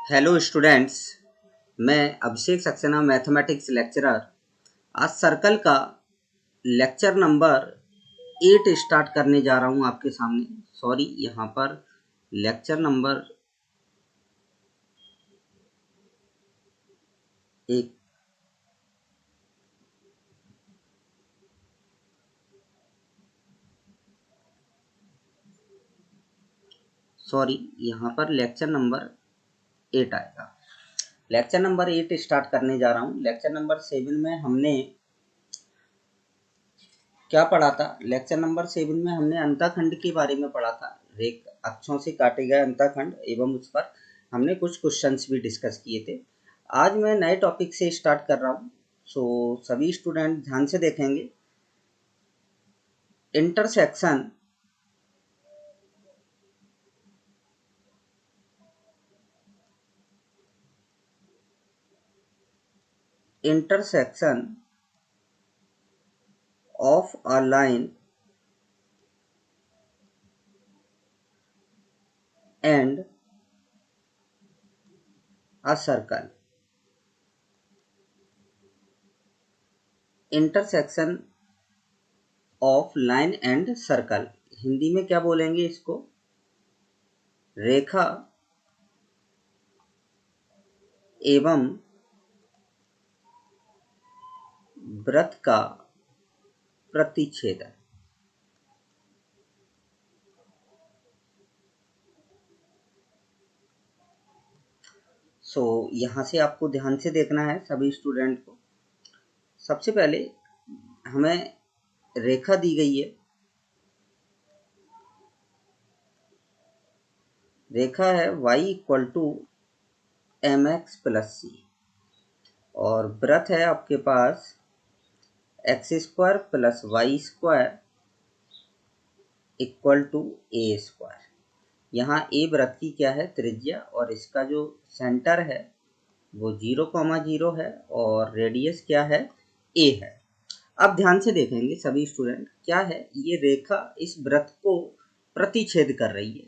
Hello students. मैं अभिषेक Saxena mathematics lecturer आज circle का लेक्चर नंबर 8 स्टार्ट करने जा रहा हूं आपके सामने। सॉरी, यहाँ पर लेक्चर नंबर 1 यहाँ पर लेक्चर नंबर 8 आएगा। लेक्चर नंबर 8 स्टार्ट करने जा रहा हूं। लेक्चर नंबर 7 में हमने क्या पढ़ा था? लेक्चर नंबर 7 में हमने अंतःखंड के बारे में पढ़ा था। रेख अक्षों से काटे गए अंतःखंड एवं उस पर हमने कुछ क्वेश्चंस भी डिस्कस किए थे। आज मैं नए टॉपिक से स्टार्ट कर रहा हूँ, सो सभी स्टूडेंट ध्यान से देखेंगे। Intersection intersection of a line and a circle. Intersection of line and circle, Hindi में क्या बोलेंगे इसको? रेखा एवं वृत्त का प्रतिच्छेदन। यहाँ से आपको ध्यान से देखना है सभी स्टूडेंट को। सबसे पहले हमें रेखा दी गई है। रेखा है y equal to mx plus c और वृत्त है आपके पास x square plus Y square equal to A square. यहाँ ए वृत्त की क्या है? त्रिज्या, और इसका जो सेंटर है वो 0,0 है और रेडियस क्या है? ए है। अब ध्यान से देखेंगे सभी स्टूडेंट, क्या है ये रेखा इस वृत्त को प्रतिच्छेद कर रही है।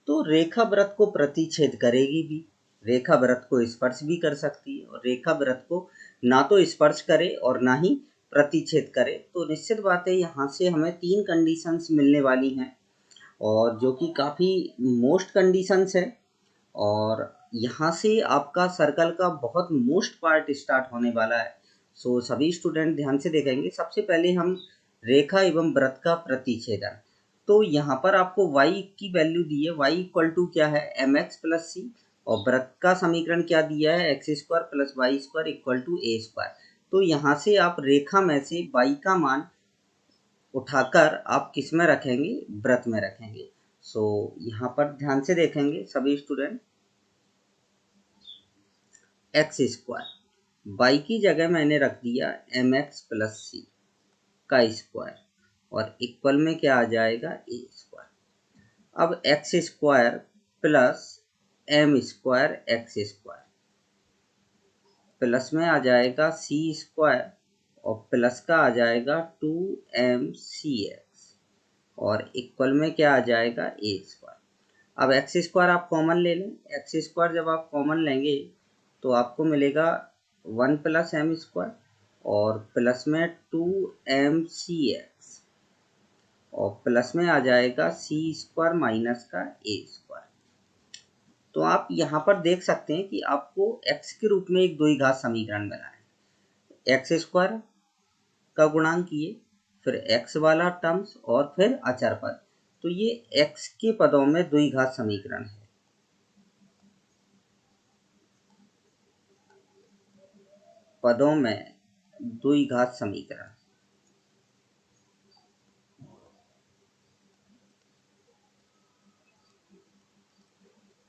तो रेखा वृत्त को प्रतिच्छेद करेगी भी, रेखा वृत्त को स्पर्श भी कर सकती है, और रेखा वृत्त को ना तो स्पर्श करे और ना ही प्रतिच्छेद करे। तो निश्चित बात है यहाँ से हमें 3 कंडीशंस मिलने वाली हैं, और जो कि काफ़ी मोस्ट कंडीशंस है। और यहाँ से आपका सर्कल का बहुत मोस्ट पार्ट स्टार्ट होने वाला है। सभी स्टूडेंट ध्यान से देखेंगे। सबसे पहले हम रेखा एवं वृत्त का प्रतिच्छेदन। तो यहाँ पर आपको y की वैल्यू दी है, y इक्वल टू क्या है? mx प्लस सी, और वृत्त का समीकरण क्या दिया है? X square plus Y square equal to A square. तो यहाँ से आप रेखा में से y का मान उठाकर आप किस में रखेंगे? वृत्त में रखेंगे। यहाँ पर ध्यान से देखेंगे सभी स्टूडेंट। एक्स स्क्वायर वाई की जगह मैंने रख दिया mx प्लस सी का स्क्वायर, और इक्वल में क्या आ जाएगा? A square. अब X square plus M square X square plus में आ जाएगा सी स्क्वायर, और प्लस का आ जाएगा 2mcx, और इक्वल में क्या आ जाएगा? A square. अब एक्स स्क्वायर आप कॉमन ले लें। एक्स स्क्वायर जब आप कॉमन लेंगे तो आपको मिलेगा 1 प्लस एम स्क्वायर, और प्लस में 2mcx, और प्लस में आ जाएगा सी स्क्वायर माइनस का ए स्क्वायर। तो आप यहाँ पर देख सकते हैं कि आपको x के रूप में एक द्विघात समीकरण मिला है। एक्स स्क्वायर का गुणांक ये, फिर x वाला टर्म्स, और फिर अचर पद। तो ये x के पदों में द्विघात समीकरण है। पदों में द्विघात समीकरण।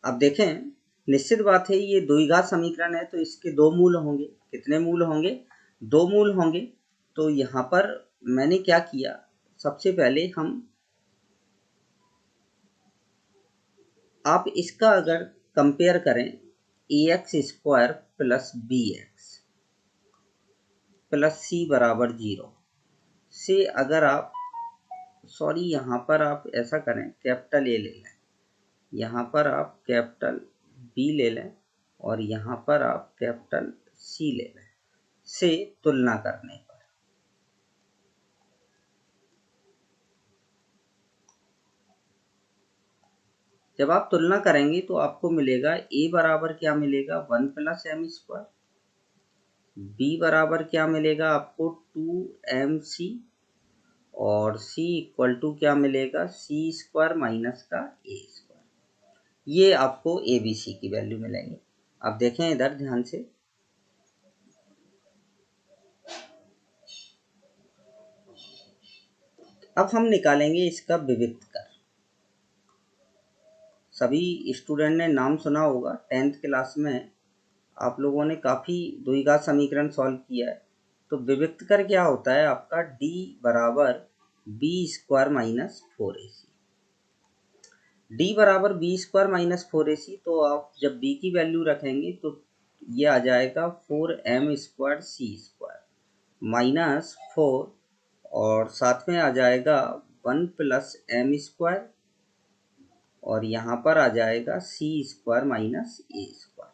अब देखें, निश्चित बात है ये द्विघात समीकरण है, तो इसके 2 मूल होंगे। कितने मूल होंगे? 2 मूल होंगे। तो यहाँ पर मैंने क्या किया, सबसे पहले आप इसका अगर कंपेयर करें ax square plus b x plus c बराबर 0 से, अगर आप यहाँ पर आप ऐसा करें, कैपिटल ए ले लें, यहाँ पर आप कैपिटल बी ले लें, और यहाँ पर आप कैपिटल सी ले लें से तुलना करने पर। जब आप तुलना करेंगे तो आपको मिलेगा ए बराबर क्या मिलेगा 1 प्लस एम स्क्वायर, बी बराबर क्या मिलेगा आपको 2mc और c इक्वल टू क्या मिलेगा सी स्क्वायर माइनस का ए स्क्वायर। ये आपको ए बी सी की वैल्यू मिलेंगी। अब देखें इधर ध्यान से, अब हम निकालेंगे इसका विविक्त कर। सभी स्टूडेंट ने नाम सुना होगा, 10th क्लास में आप लोगों ने काफ़ी द्विघात समीकरण सॉल्व किया है। तो विविक्त कर क्या होता है आपका d बराबर B square minus 4ac। d बराबर बी स्क्वायर माइनस 4ac, तो आप जब b की वैल्यू रखेंगे तो ये आ जाएगा 4m square c square minus 4 और साथ में आ जाएगा 1 प्लस एम स्क्वायर और यहाँ पर आ जाएगा सी स्क्वायर माइनस ए स्क्वायर।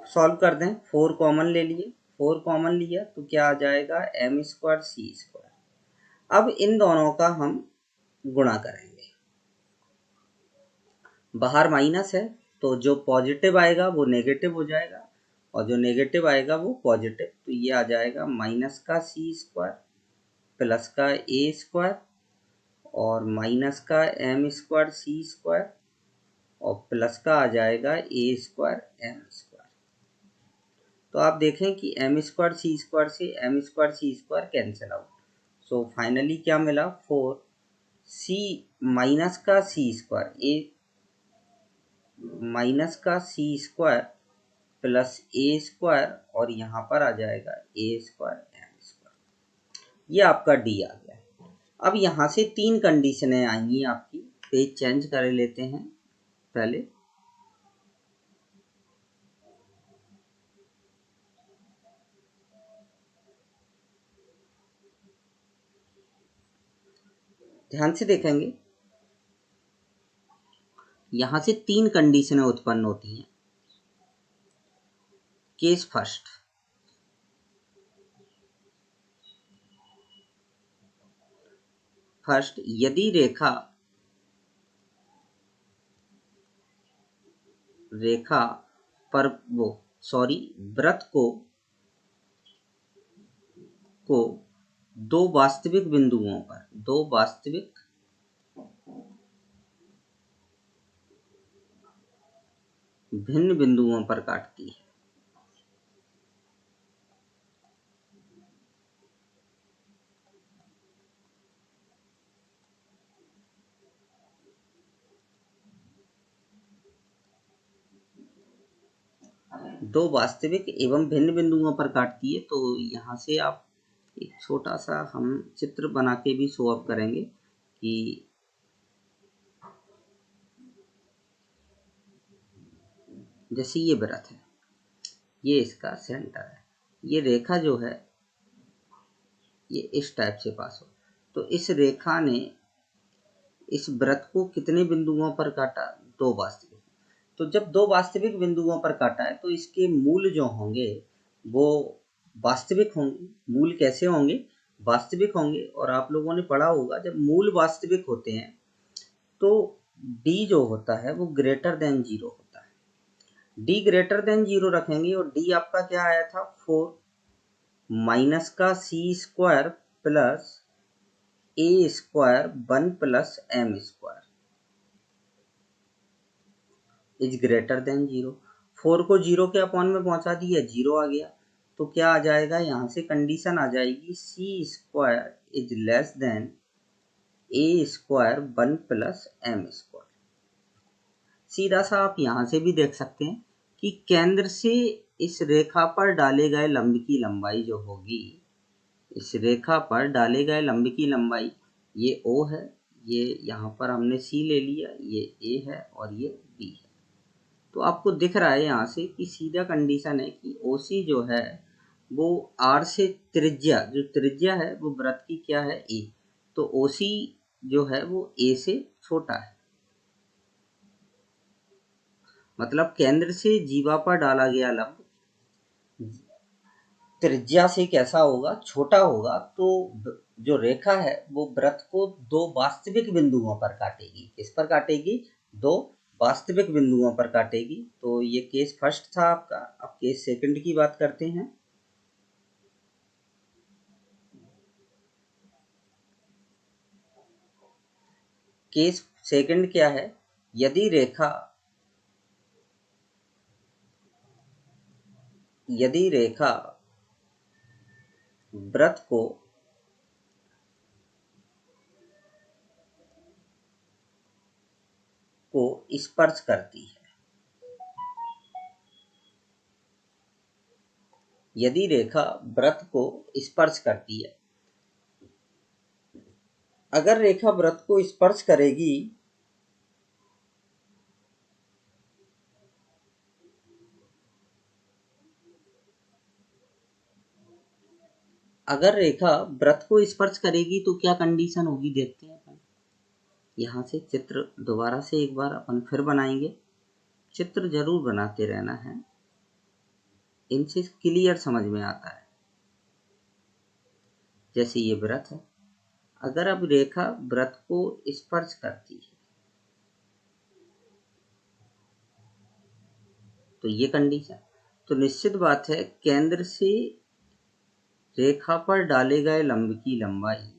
सॉल्व कर दें, 4 कॉमन ले लिए, 4 कॉमन लिया तो क्या आ जाएगा एम स्क्वायर सी स्क्वायर। अब इन दोनों का हम गुणा करेंगे, बाहर माइनस है तो जो पॉजिटिव आएगा वो नेगेटिव हो जाएगा और जो नेगेटिव आएगा वो पॉजिटिव। तो ये आ जाएगा माइनस का सी स्क्वायर प्लस का ए स्क्वायर और माइनस का एम स्क्वायर सी स्क्वायर और प्लस का आ जाएगा ए स्क्वायर एम स्क्वायर। तो आप देखें कि एम स्क्वायर सी स्क्वायर से m square c square cancel out. So finally क्या मिला 4 सी माइनस का सी स्क्वायर ए माइनस का c square plus a square और यहाँ पर आ जाएगा ए स्क्वायर एम स्क्वायर। ये आपका डी आ गया। अब यहाँ से 3 कंडीशनें आएंगी आपकी। पेज चेंज कर लेते हैं पहले। ध्यान से देखेंगे, यहाँ से 3 कंडीशनें उत्पन्न होती हैं। केस फर्स्ट, यदि रेखा पर व्रत को दो वास्तविक भिन्न बिंदुओं पर काटती है। दो वास्तविक एवं भिन्न बिंदुओं पर काटती है। तो यहाँ से आप एक छोटा सा हम चित्र बना के भी शो अप करेंगे कि जैसे ये वृत्त है, ये इसका सेंटर है, ये रेखा जो है ये इस टाइप से पास हो, तो इस रेखा ने इस वृत्त को कितने बिंदुओं पर काटा, 2 वास्तविक। तो जब 2 वास्तविक बिंदुओं पर काटा है तो इसके मूल जो होंगे वो वास्तविक होंगे। मूल कैसे होंगे, वास्तविक होंगे। और आप लोगों ने पढ़ा होगा जब मूल वास्तविक होते हैं तो d जो होता है वो ग्रेटर देन 0 होता है। d ग्रेटर देन 0 रखेंगे और d आपका क्या आया था 4 माइनस का c square plus a square 1 plus M square is greater than 0। 4 को 0 के अपॉन में पहुंचा दिया, 0 आ गया। तो क्या आ जाएगा, यहाँ से कंडीशन आ जाएगी c square is less than a square 1 plus M square. सीधा सा आप यहाँ से भी देख सकते हैं कि केंद्र से इस रेखा पर डाले गए लंब की लंबाई जो होगी, इस रेखा पर डाले गए लंब की लंबाई ये O है, ये यहाँ पर हमने C ले लिया, ये A है और ये B है। तो आपको दिख रहा है यहाँ से कि सीधा कंडीशन है कि OC जो है वो R से जो त्रिज्या है वो वृत्त की क्या है A। तो OC जो है वो A से छोटा है। मतलब केंद्र से जीवा पर डाला गया लंब त्रिज्या से कैसा होगा, छोटा होगा। तो जो रेखा है वो वृत्त को दो वास्तविक बिंदुओं पर काटेगी। किस पर काटेगी? दो वास्तविक बिंदुओं पर काटेगी। तो ये केस फर्स्ट था आपका। अब केस सेकंड की बात करते हैं। केस सेकंड क्या है? यदि रेखा वृत्त को स्पर्श करती है, यदि रेखा वृत्त को स्पर्श करती है, अगर रेखा वृत्त को स्पर्श करेगी अगर रेखा वृत्त को स्पर्श करेगी तो क्या कंडीशन होगी, देखते हैं अपन। यहाँ से चित्र दोबारा से एक बार अपन फिर बनाएंगे। चित्र जरूर बनाते रहना है, इनसे क्लियर समझ में आता है। जैसे ये वृत्त है, अगर अब रेखा वृत्त को स्पर्श करती है तो ये कंडीशन, तो निश्चित बात है केंद्र से रेखा पर डाले गए लंब की लंबाई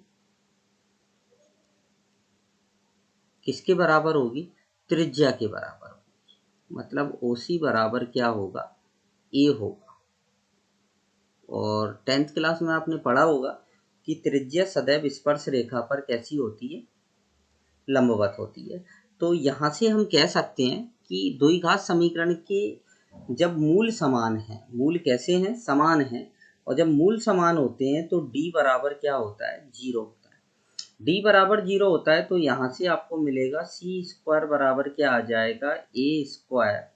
किसके बराबर होगी? त्रिज्या के बराबर होगी। मतलब OC बराबर क्या होगा? A होगा। और 10th क्लास में आपने पढ़ा होगा कि त्रिज्या सदैव स्पर्श रेखा पर कैसी होती है? लंबवत होती है। तो यहाँ से हम कह सकते हैं कि द्विघात समीकरण के जब मूल समान है, मूल कैसे हैं? समान है। और जब मूल समान होते हैं तो D बराबर क्या होता है? 0 होता है। D बराबर 0 होता है तो यहाँ से आपको मिलेगा C स्क्वायर बराबर क्या आ जाएगा? A स्क्वायर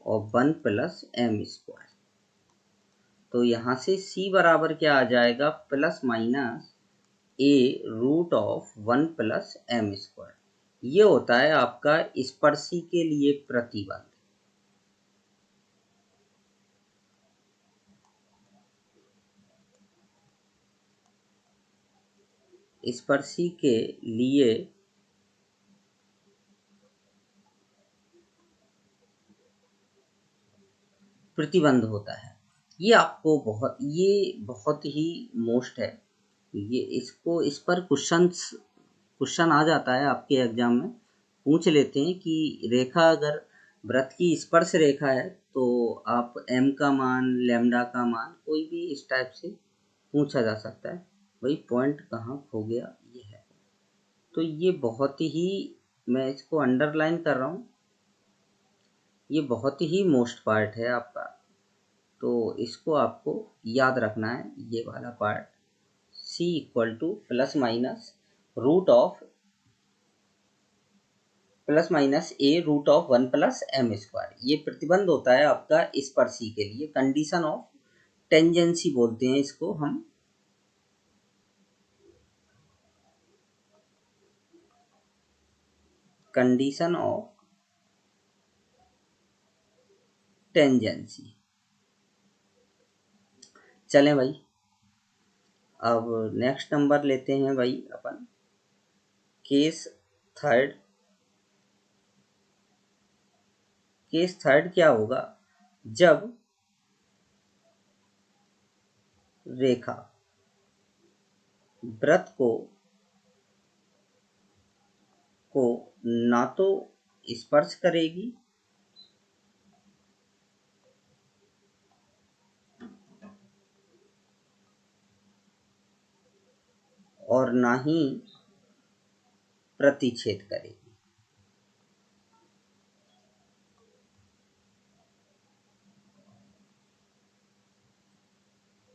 और 1 प्लस M स्क्वायर। तो यहाँ से C बराबर क्या आ जाएगा? Plus minus A root of 1 plus M square. ये होता है आपका स्पर्शी के लिए प्रतिबंध। स्पर्शी के लिए प्रतिबंध होता है। ये आपको बहुत ही मोस्ट है। ये इस पर क्वेश्चन आ जाता है आपके एग्जाम में। पूछ लेते हैं कि रेखा अगर वृत्त की स्पर्श रेखा है तो आप M का मान, लैम्डा का मान, कोई भी इस टाइप से पूछा जा सकता है। वही पॉइंट कहाँ खो गया, ये है। तो ये बहुत ही, मैं इसको अंडरलाइन कर रहा हूँ, ये बहुत ही मोस्ट पार्ट है आपका। तो इसको आपको याद रखना है, ये वाला part. C equal to plus minus A root of 1 plus M square. ये प्रतिबंध होता है आपका स्पर्शी के लिए। कंडीशन ऑफ टेंजेंसी बोलते हैं इसको हम। Condition of tangency. चलें भाई, अब नेक्स्ट नंबर लेते हैं भाई अपन। केस थर्ड क्या होगा? जब रेखा वृत्त को ना तो स्पर्श करेगी और ना ही प्रतिच्छेद करेगी।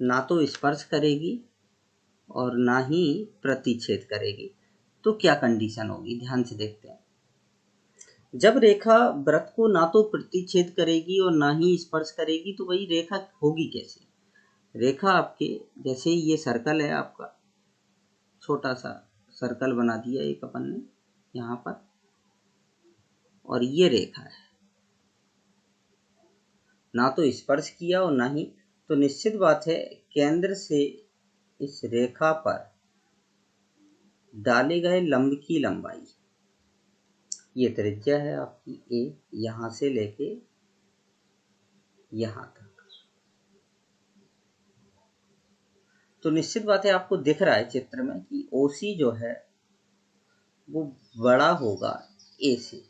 ना तो स्पर्श करेगी और ना ही प्रतिच्छेद करेगी। तो क्या कंडीशन होगी, ध्यान से देखते हैं। जब रेखा वृत्त को ना तो प्रतिच्छेद करेगी और ना ही स्पर्श करेगी तो वही रेखा होगी कैसे? रेखा आपके, जैसे ये सर्कल है आपका, छोटा सा सर्कल बना दिया एक अपन ने यहाँ पर, और ये रेखा है। ना तो स्पर्श किया और ना ही, तो निश्चित बात है केंद्र से इस रेखा पर डाले गए लंब की लंबाई, ये त्रिज्या है आपकी ए, यहां से लेके यहां तक। तो निश्चित बात है आपको दिख रहा है चित्र में कि OC जो है वो बड़ा होगा ए से।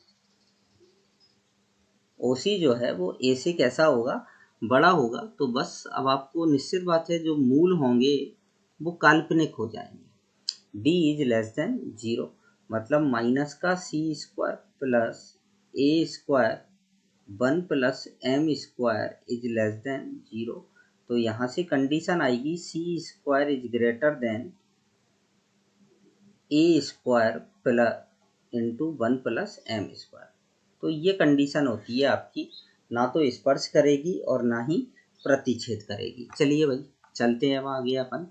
OC जो है वो ए से कैसा होगा, बड़ा होगा। तो बस अब आपको निश्चित बात है जो मूल होंगे वो काल्पनिक हो जाएंगे। d इज लेस देन 0, मतलब माइनस का c square plus a square 1 plus M square is less than 0। तो यहाँ से कंडीशन आएगी c square is greater than a square plus into 1 plus M square. तो ये कंडीशन होती है आपकी, ना तो स्पर्श करेगी और ना ही प्रतिच्छेद करेगी। चलिए भाई चलते हैं अब आगे अपन।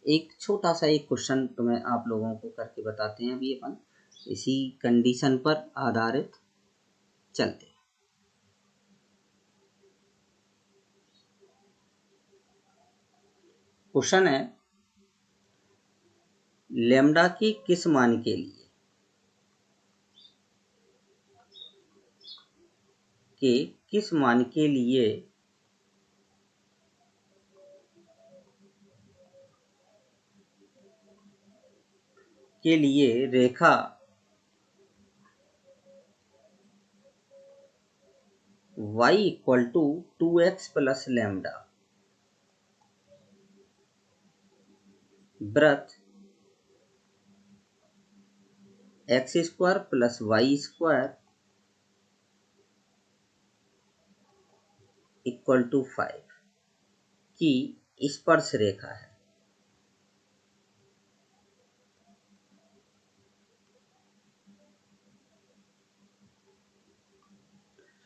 एक छोटा सा एक क्वेश्चन तुम्हें आप लोगों को करके बताते हैं अभी अपन, इसी कंडीशन पर आधारित चलते हैं। क्वेश्चन है लैम्डा के किस मान के लिए रेखा y equal to 2x plus lambda वृत्त x square plus Y square equal to 5 की स्पर्श रेखा है।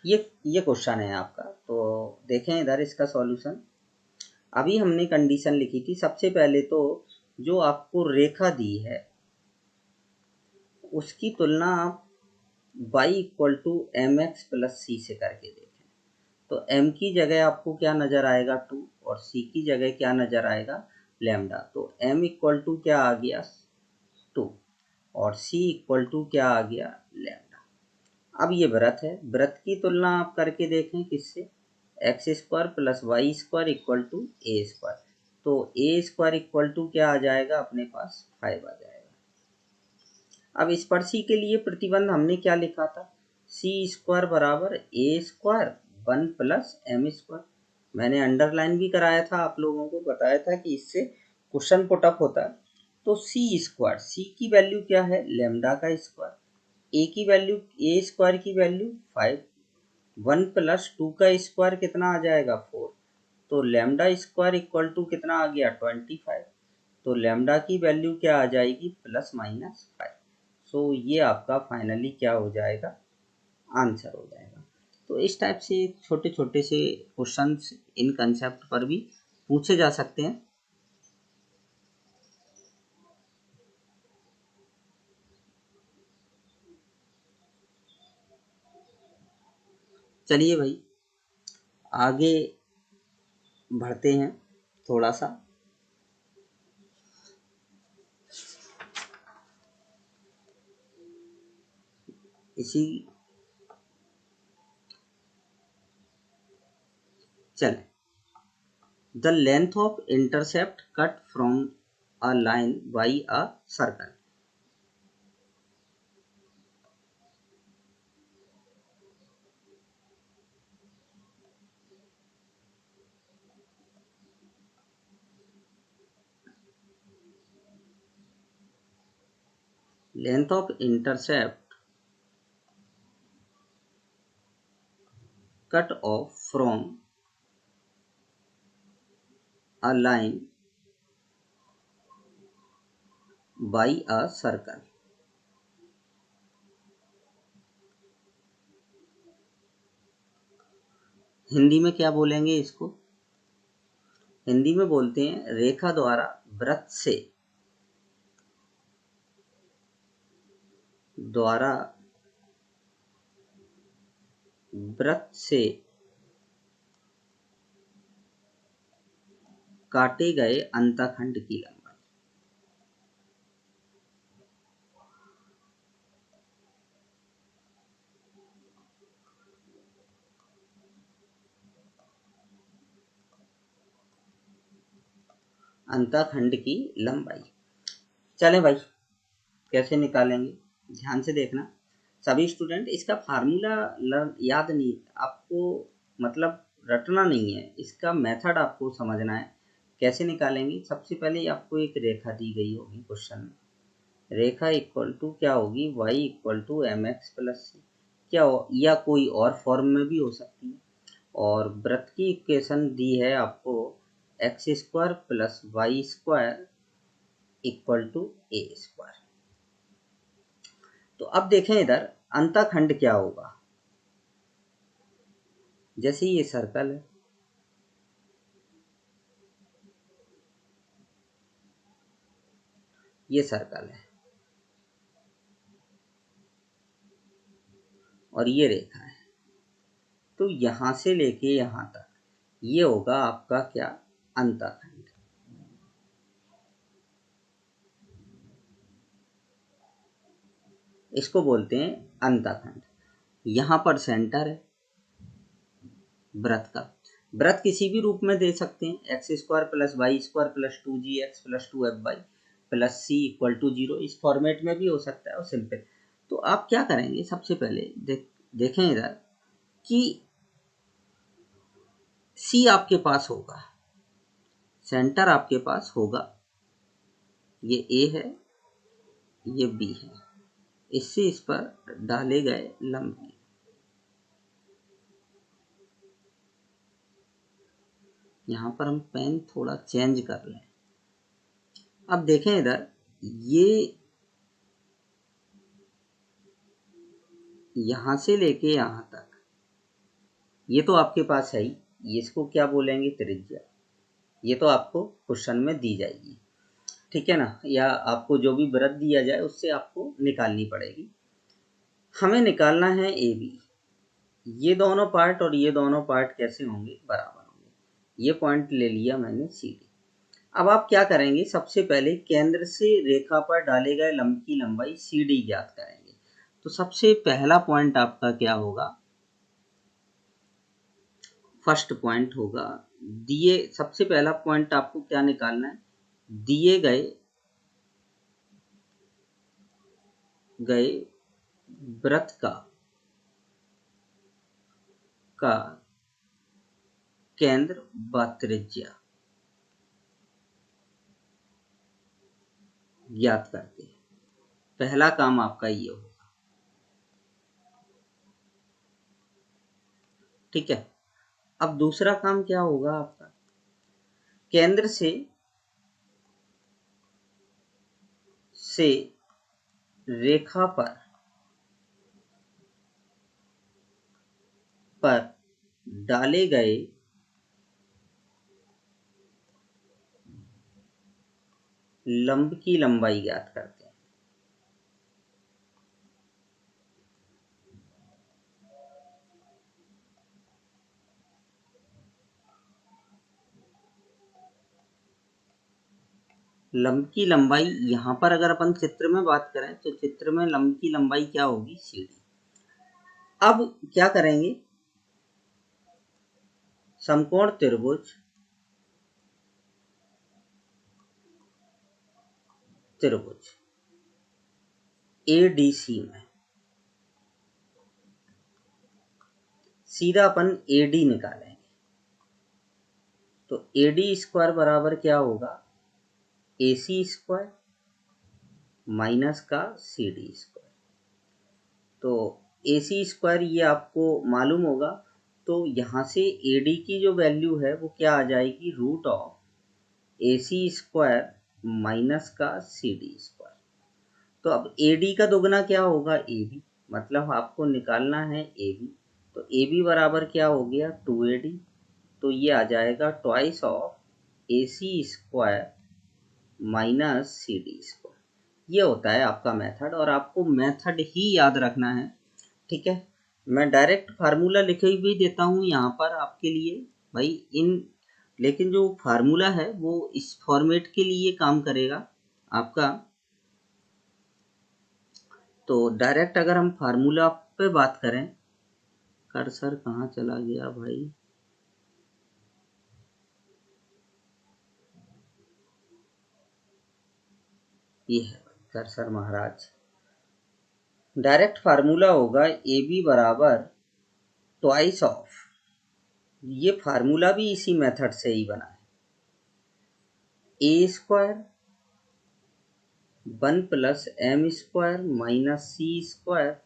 ये क्वेश्चन है आपका। तो देखें इधर इसका सॉल्यूशन। अभी हमने कंडीशन लिखी थी, सबसे पहले तो जो आपको रेखा दी है उसकी तुलना आप y equal to M x plus c से करके देखें। तो m की जगह आपको क्या नजर आएगा 2 और c की जगह क्या नजर आएगा लैम्डा। तो m इक्वल टू क्या आ गया 2 और c इक्वल टू क्या आ गया लैम्डा। अब ये वृत्त है, वृत्त की तुलना आप करके देखें किससे, X square plus Y square equal to A square. तो ए स्क्वायर इक्वल टू क्या आ जाएगा अपने पास 5 आ जाएगा। अब स्पर्शी के लिए प्रतिबंध हमने क्या लिखा था, सी स्क्वायर बराबर ए स्क्वायर 1 प्लस एम स्क्वायर। मैंने अंडरलाइन भी कराया था, आप लोगों को बताया था कि इससे क्वेश्चन पुटअप होता है। तो सी स्क्वायर, सी की वैल्यू क्या है लेम्डा का स्क्वायर, ए की वैल्यू ए स्क्वायर की वैल्यू 5, 1 प्लस 2 का स्क्वायर कितना आ जाएगा 4। तो लेम्डा स्क्वायर इक्वल टू कितना आ गया 25। तो लेम्डा की वैल्यू क्या आ जाएगी प्लस माइनस 5। सो ये आपका फाइनली क्या हो जाएगा आंसर हो जाएगा। तो इस टाइप से छोटे छोटे से क्वेश्चंस इन कंसेप्ट पर भी पूछे जा सकते हैं। चलिए भाई आगे बढ़ते हैं थोड़ा सा। इसी चले, the length of intercept cut from a line by a circle. Length of intercept cut off from a line by a circle. Hindi में क्या बोलेंगे इसको, हिंदी में बोलते हैं रेखा द्वारा वृत्त से द्वारा वृत्त से काटे गए अंतखंड की लंबाई। अंतखंड की लंबाई। चलें भाई, कैसे निकालेंगे ध्यान से देखना सभी स्टूडेंट। इसका फार्मूला याद नहीं आपको, मतलब रटना नहीं है, इसका मेथड आपको समझना है। कैसे निकालेंगे? सबसे पहले आपको एक रेखा दी गई होगी क्वेश्चन में। रेखा इक्वल टू क्या होगी? y equal to M x plus c, क्या हो, या कोई और फॉर्म में भी हो सकती है। और वृत्त की इक्वेशन दी है आपको X square plus Y square equal to A square. तो अब देखें इधर अंतखंड क्या होगा। जैसे ये सर्कल है, ये सर्कल है और ये रेखा है, तो यहां से लेके यहां तक ये होगा आपका क्या? अंतखंड। इसको बोलते हैं अंतखंड। यहां पर सेंटर है वृत्त का। वृत्त किसी भी रूप में दे सकते हैं, X square plus Y square plus 2gx plus 2fy plus C equal to 0, इस फॉर्मेट में भी हो सकता है और सिंपल। तो आप क्या करेंगे? सबसे पहले देखें इधर कि सी आपके पास होगा, सेंटर आपके पास होगा, ये ए है, ये बी है, इससे इस पर डाले गए लंब। यहां पर हम पेन थोड़ा चेंज कर लें। अब देखें इधर, ये यहां से लेके यहां तक ये तो आपके पास है ही, इसको क्या बोलेंगे? त्रिज्या। ये तो आपको क्वेश्चन में दी जाएगी, ठीक है ना, या आपको जो भी वृत्त दिया जाए उससे आपको निकालनी पड़ेगी। हमें निकालना है ए बी। ये दोनों पार्ट और ये दोनों पार्ट कैसे होंगे? बराबर होंगे। ये पॉइंट ले लिया मैंने सी डी। अब आप क्या करेंगे? सबसे पहले केंद्र से रेखा पर डाले गए लंब की लंबाई सी डी ज्ञात करेंगे। तो सबसे पहला पॉइंट आपका क्या होगा? फर्स्ट पॉइंट होगा, दिए सबसे पहला पॉइंट आपको क्या निकालना है? दिए गए वृत्त का केंद्र व त्रिज्या ज्ञात करते हैं। पहला काम आपका ये होगा, ठीक है। अब दूसरा काम क्या होगा आपका? केंद्र से रेखा पर डाले गए लंब की लंबाई ज्ञात करते हैं। लंब की लंबाई यहां पर अगर अपन चित्र में बात करें तो चित्र में लंब की लंबाई क्या होगी? C D. अब क्या करेंगे? समकोण त्रिभुज एडीसी में सीधा अपन एडी निकालेंगे। तो एडी स्क्वायर बराबर क्या होगा? एसी स्क्वायर माइनस का सी डी स्क्वायर। तो एसी स्क्वायर ये आपको मालूम होगा, तो यहाँ से एडी की जो वैल्यू है वो क्या आ जाएगी? Root of AC square minus का सी डी स्क्वायर। तो अब एडी का दोगुना क्या होगा? ए बी, मतलब आपको निकालना है ए बी। तो ए बी बराबर क्या हो गया? 2AD। तो ये आ जाएगा twice of AC square minus C D square. ये होता है आपका मेथड, और आपको मेथड ही याद रखना है, ठीक है। मैं डायरेक्ट फार्मूला लिख भी देता हूँ यहाँ पर आपके लिए भाई लेकिन जो फार्मूला है वो इस फॉर्मेट के लिए काम करेगा आपका। तो डायरेक्ट अगर हम फार्मूला पे बात करें, कर्सर कहाँ चला गया भाई, ये है कर्सर महाराज। डायरेक्ट फार्मूला होगा ए बी बराबर ट्वाइस ऑफ, ये फार्मूला भी इसी मेथड से ही बना है, a square 1 plus M square minus c square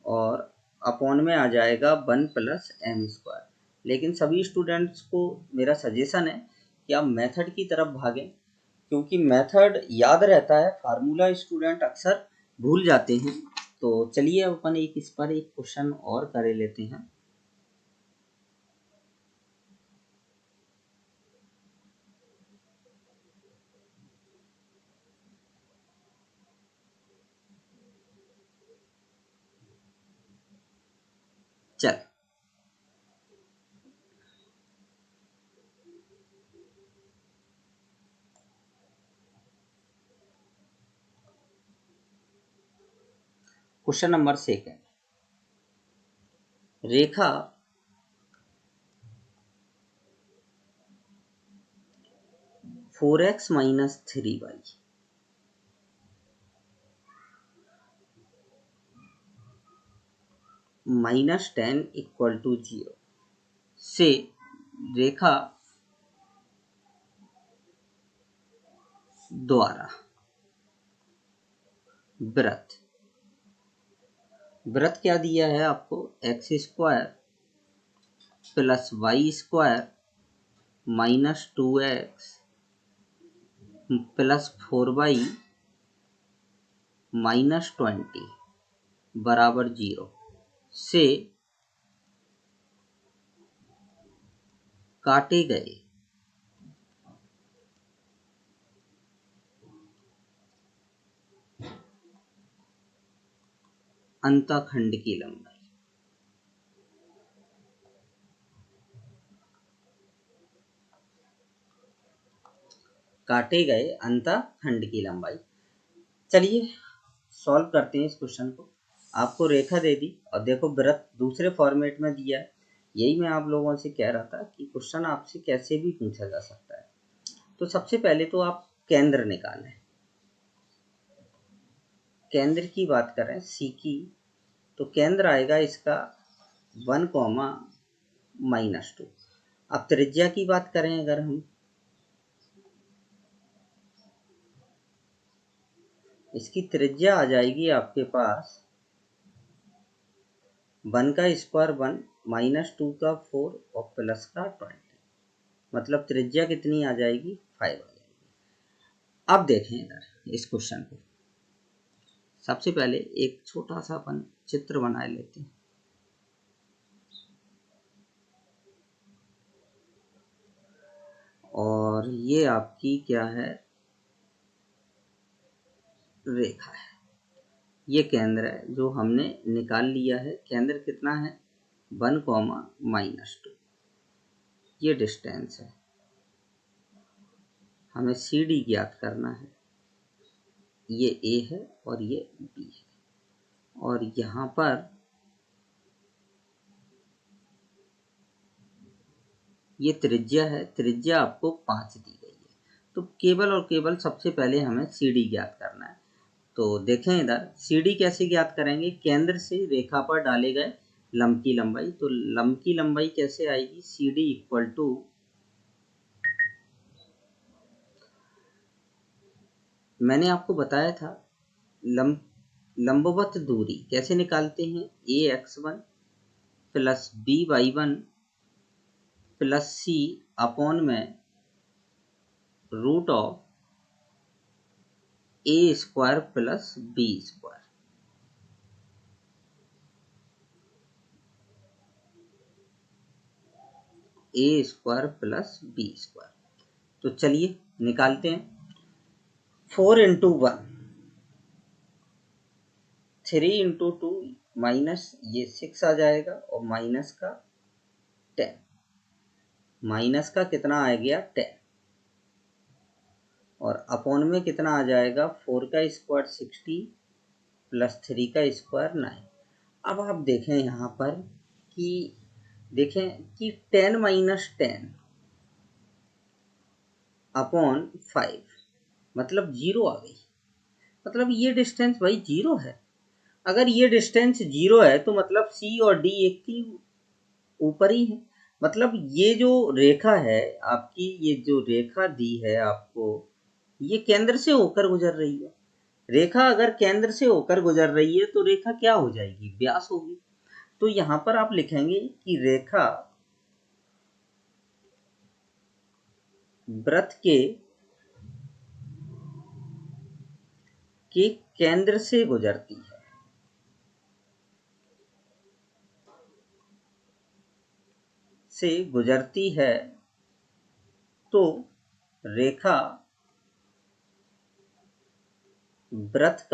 और अपॉन में आ जाएगा 1 प्लस एम स्क्वायर। लेकिन सभी स्टूडेंट्स को मेरा सजेशन है कि आप मेथड की तरफ भागें, क्योंकि मेथड याद रहता है, फार्मूला स्टूडेंट अक्सर भूल जाते हैं। तो चलिए अपन इस पर एक क्वेश्चन और कर लेते हैं। चल क्वेश्चन नंबर 2, रेखा 4x minus 3y minus 10 equal to 0 से रेखा द्वारा व्रत क्या दिया है आपको, X square plus Y square minus 2x plus 4y minus 20 बराबर 0 से काटे गए अंतःखंड की लंबाई। काटे गए अंतःखंड की लंबाई। चलिए सॉल्व करते हैं इस क्वेश्चन को। आपको रेखा दे दी और देखो वृत्त दूसरे फॉर्मेट में दिया है। यही मैं आप लोगों से कह रहा था कि क्वेश्चन आपसे कैसे भी पूछा जा सकता है। तो सबसे पहले तो आप केंद्र निकालें। केंद्र की बात करें सी की, तो केंद्र आएगा इसका 1, -2। अब त्रिज्या की बात करें अगर हम, इसकी त्रिज्या आ जाएगी आपके पास 1 का स्क्वायर 1 -2 का 4 और प्लस का 20, मतलब त्रिज्या कितनी आ जाएगी 5 आ जाएगी। अब देखें इधर इस क्वेश्चन को, सबसे पहले एक छोटा सा अपन चित्र बना लेते हैं। और ये आपकी क्या है, रेखा है। ये केंद्र है जो हमने निकाल लिया है। केंद्र कितना है 1, -2। ये डिस्टेंस है, हमें सी डी ज्ञात करना है। ये ए है और ये बी है, और यहाँ पर ये त्रिज्या है। त्रिज्या आपको 5 दी गई है। तो केवल और केवल सबसे पहले हमें सी डी ज्ञात करना है। तो देखें इधर सी डी कैसे ज्ञात करेंगे, केंद्र से रेखा पर डाले गए लंब की लंबाई। तो लंब की लंबाई कैसे आएगी, सी डी इक्वल टू, मैंने आपको बताया था लंबवत दूरी कैसे निकालते हैं, ax1 plus by1 plus C upon में root of A square plus B square. A square plus B square. तो चलिए निकालते हैं। 4 × 1, 3 × 2 माइनस ये 6 आ जाएगा और माइनस का 10, माइनस का कितना आ गया 10 और अपॉन में कितना आ जाएगा 4 का स्क्वायर 60 प्लस 3 का स्क्वायर 9। अब आप देखें यहाँ पर कि देखें कि 10 माइनस 10 अपॉन 5 मतलब 0 आ गई। मतलब ये डिस्टेंस भाई 0 है। अगर ये डिस्टेंस 0 है तो मतलब सी और डी एक ही ऊपर ही है। मतलब ये जो रेखा है आपकी, ये जो रेखा दी है आपको, ये केंद्र से होकर गुजर रही है। रेखा अगर केंद्र से होकर गुजर रही है तो रेखा क्या हो जाएगी, व्यास होगी। तो यहां पर आप लिखेंगे कि रेखा वृत्त के केंद्र से गुजरती है। से गुजरती है तो रेखा वृत्त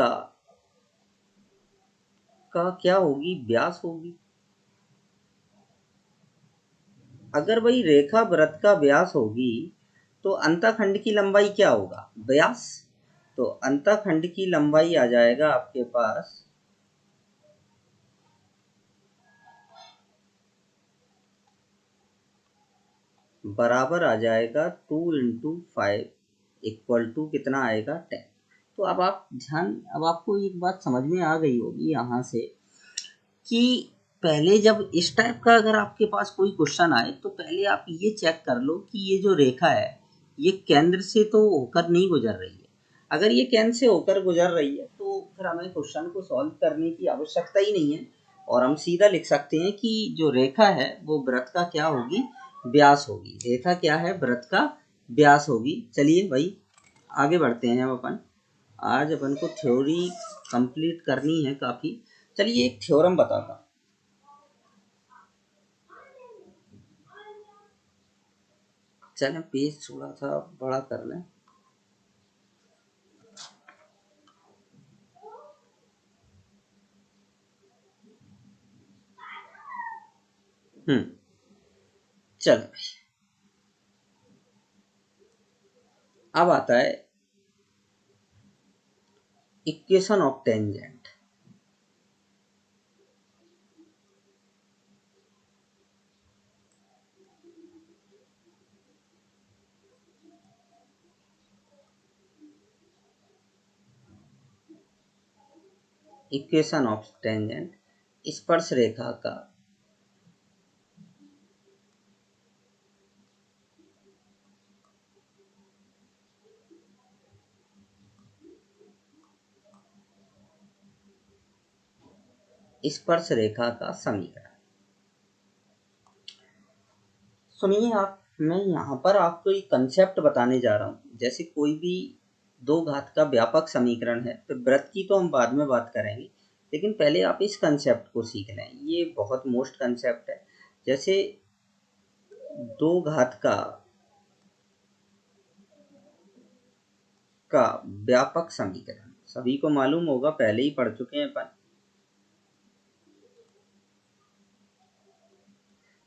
का क्या होगी, व्यास होगी। अगर भाई रेखा वृत्त का व्यास होगी तो अंतःखंड की लंबाई क्या होगा, व्यास। तो अंतःखंड की लंबाई आ जाएगा आपके पास बराबर आ जाएगा 2 इंटू 5 इक्वल टू कितना आएगा 10। तो अब आप ध्यान, अब आपको एक बात समझ में आ गई होगी यहाँ से कि पहले जब इस टाइप का अगर आपके पास कोई क्वेश्चन आए तो पहले आप ये चेक कर लो कि ये जो रेखा है ये केंद्र से तो होकर नहीं गुजर रही है। अगर ये केंद्र से होकर गुजर रही है तो फिर हमें क्वेश्चन को सॉल्व करने की आवश्यकता ही नहीं है और हम सीधा लिख सकते हैं कि जो रेखा है वो वृत्त का क्या होगी, व्यास होगी। रेखा क्या है, वृत्त का व्यास होगी। चलिए भाई आगे बढ़ते हैं। हम अपन आज अपन को थ्योरी कंप्लीट करनी है काफ़ी। चलिए एक थ्योरम बताता हूँ। चलें पेज थोड़ा सा बड़ा कर लें। चलो अब आता है equation of tangent. Equation of tangent स्पर्श रेखा का स्पर्श रेखा का समीकरण। सुनिए आप, मैं यहाँ पर आपको एक कंसेप्ट बताने जा रहा हूँ। जैसे कोई भी दो घात का व्यापक समीकरण है, तो वृत्त की तो हम बाद में बात करेंगे, लेकिन पहले आप इस कंसेप्ट को सीख लें। ये बहुत मोस्ट कंसेप्ट है। जैसे दो घात का व्यापक समीकरण सभी को मालूम होगा, पहले ही पढ़ चुके हैं अपन।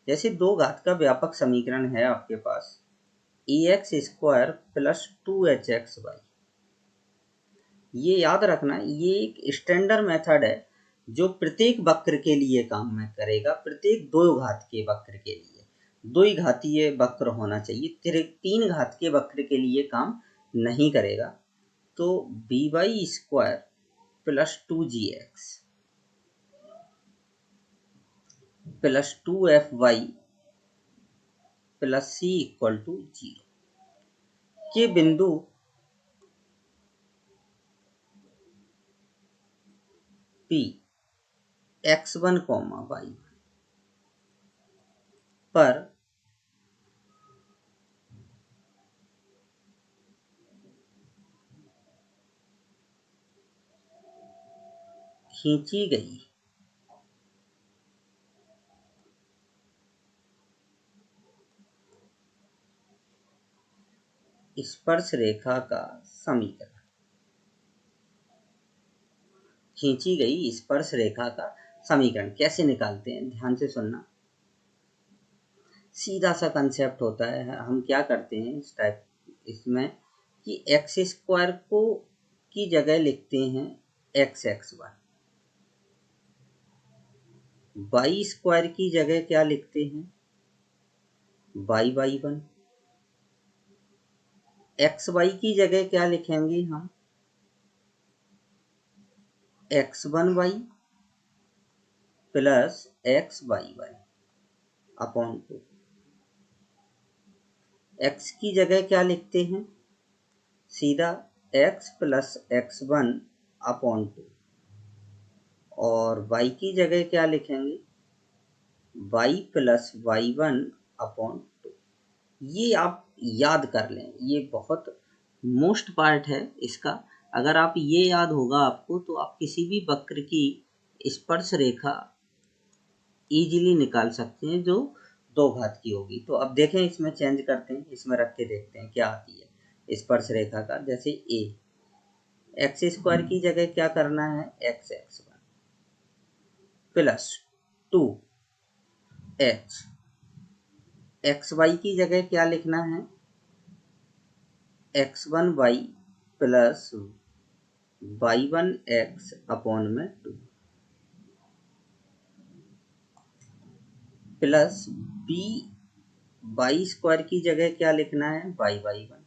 जैसे दो घात का व्यापक समीकरण है आपके पास ax² प्लस 2hxy। ये याद रखना, ये एक स्टैंडर्ड मेथड है जो प्रत्येक वक्र के लिए काम में करेगा। प्रत्येक दो घात के वक्र के लिए, दो ही घातीय वक्र होना चाहिए, तीन घात के वक्र के लिए काम नहीं करेगा। तो by² plus 2gx plus 2fy plus c equal to 0 के बिंदु P x1, y1 पर खींची गई स्पर्श रेखा का समीकरण। खींची गई स्पर्श रेखा का समीकरण कैसे निकालते हैं, ध्यान से सुनना। सीधा सा कंसेप्ट होता है। हम क्या करते हैं इसमें कि एक्स स्क्वायर को की जगह लिखते हैं x(x1), वाई स्क्वायर की जगह क्या लिखते हैं y(y1), एक्स वाई की जगह क्या लिखेंगे हम x1y plus x(y1) upon 2। x की जगह क्या लिखते हैं सीधा x प्लस x1 अपॉन 2, और y की जगह क्या लिखेंगे y प्लस y1 अपॉन 2। ये आप याद कर लें, ये बहुत मोस्ट पार्ट है इसका। अगर आप ये याद होगा आपको तो आप किसी भी वक्र की स्पर्श रेखा इजीली निकाल सकते हैं जो 2 घात की होगी। तो अब देखें, इसमें चेंज करते हैं, इसमें रख के देखते हैं क्या आती है स्पर्श रेखा का। जैसे a, एक्स स्क्वायर की जगह क्या करना है x(x1) plus 2h, x Y की जगह क्या लिखना है x1y प्लस y1x अपॉन में 2, प्लस b वाई स्क्वायर की जगह क्या लिखना है y(y1)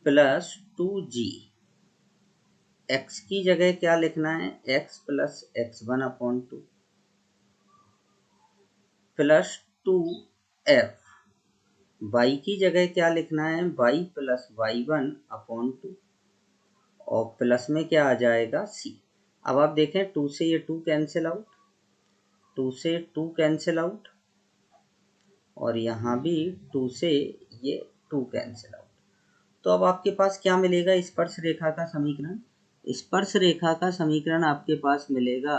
प्लस 2g, x की जगह क्या लिखना है x plus x1 upon 2, plus 2f, y की जगह क्या लिखना है y प्लस y1 अपॉन 2, और प्लस में क्या आ जाएगा c। अब आप देखें 2 से ये 2 कैंसिल आउट, 2 से 2 कैंसिल आउट, और यहाँ भी 2 से ये 2 कैंसिल आउट। तो अब आपके पास क्या मिलेगा स्पर्श रेखा का समीकरण। स्पर्श रेखा का समीकरण आपके पास मिलेगा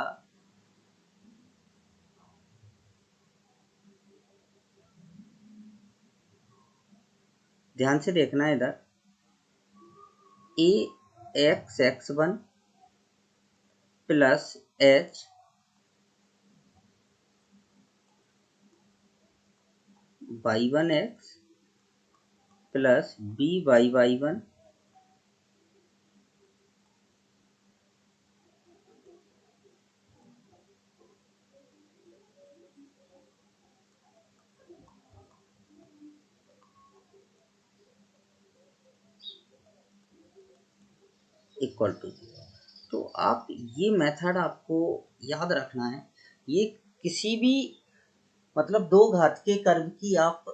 ध्यान से देखना इधर, ax(x1) plus h y1x plus by(y1) equal to 0। तो आप ये मेथड आपको याद रखना है। ये किसी भी मतलब 2 घात के कर्व की आप,